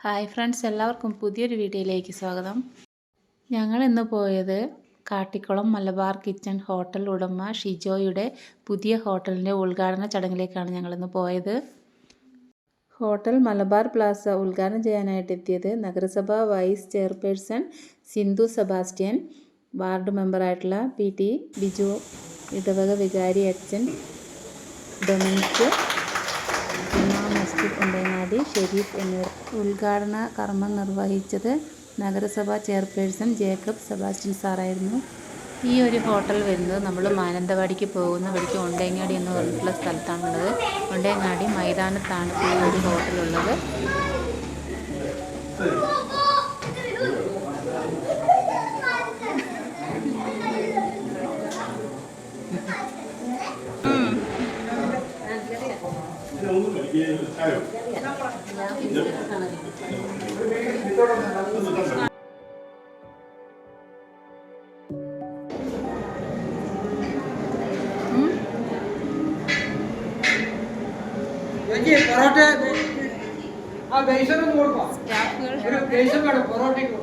Hi friends, എല്ലാവർക്കും പുതിയൊരു വീഡിയോയിലേക്ക് സ്വാഗതം. ഞങ്ങൾ ഇന്ന് പോയത് കാട്ടിക്കുളം മലബാർ കിച്ചൺ ഹോട്ടൽ ഉടമ ഷിജോയുടെ പുതിയ ഹോട്ടലിൻ്റെ ഉദ്ഘാടന ചടങ്ങിലേക്കാണ് ഞങ്ങളിന്ന് പോയത്. ഹോട്ടൽ മലബാർ പ്ലാസ ഉദ്ഘാടനം ചെയ്യാനായിട്ട് എത്തിയത് നഗരസഭാ vice chairperson Sindhu Sebastian, ward മെമ്പറായിട്ടുള്ള PT ബിജു, ഇടവക വികാരി അച്ഛൻ ഡൊമിനിക്, മസ്ജിദ് ഉണ്ടേങ്ങാടി ഷെരീഫ് എന്നിവർ. ഉദ്ഘാടന കർമ്മം നിർവഹിച്ചത് നഗരസഭാ ചെയർപേഴ്സൺ ജേക്കബ് സെബാസ്റ്റ്യൻ സാറായിരുന്നു. ഈ ഒരു ഹോട്ടൽ വരുന്നത് നമ്മൾ മാനന്തവാടിക്ക് പോകുന്ന വഴിക്ക് ഉണ്ടേങ്ങാടി എന്ന് പറഞ്ഞിട്ടുള്ള സ്ഥലത്താണുള്ളത്. ഉണ്ടേങ്ങാടി മൈതാനത്താണ് ഈ ഒരു ഹോട്ടലുള്ളത്. പൊറോട്ട ആ ബേസൊന്നും കൊടുക്കാം, ഒരു ബേസും വേണം പൊറോട്ടയ്ക്ക്.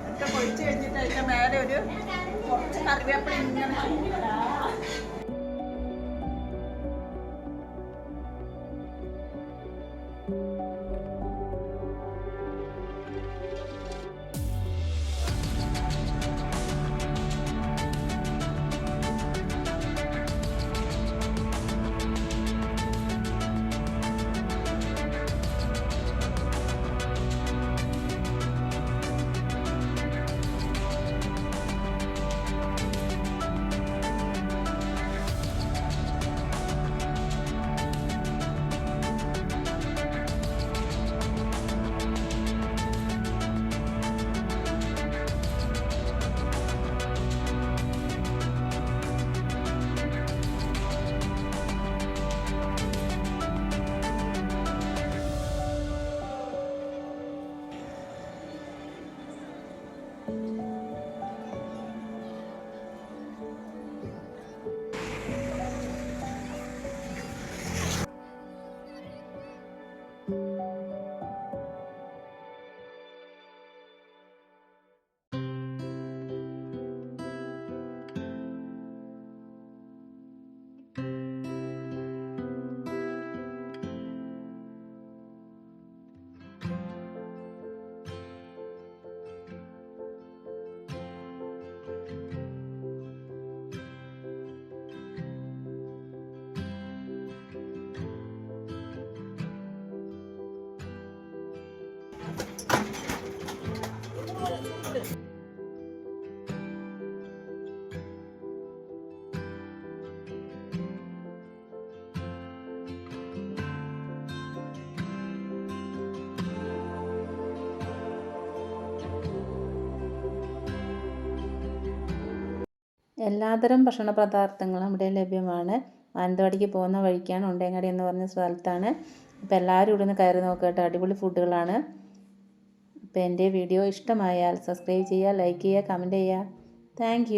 ഒക്കെ പൊരിച്ച് കഴിഞ്ഞിട്ട് അതിൻ്റെ മേലെ ഒരു കുറച്ച് കറിവേപ്പില ഇങ്ങനെ എല്ലാതരം ഭക്ഷണ പദാർത്ഥങ്ങളും ഇവിടെ ലഭ്യമാണ്. മാനന്തവാടിക്ക് പോകുന്ന വഴിക്കാണ്, ഉണ്ടേങ്ങാടി എന്ന് പറഞ്ഞ സ്ഥലത്താണ്. അപ്പോൾ എല്ലാവരും ഇവിടെ നിന്ന് കയറി നോക്കട്ടെ, അടിപൊളി ഫുഡുകളാണ്. അപ്പോൾ എൻ്റെ വീഡിയോ ഇഷ്ടമായാൽ സബ്സ്ക്രൈബ് ചെയ്യുക, ലൈക്ക് ചെയ്യുക, കമൻറ്റ് ചെയ്യുക. താങ്ക്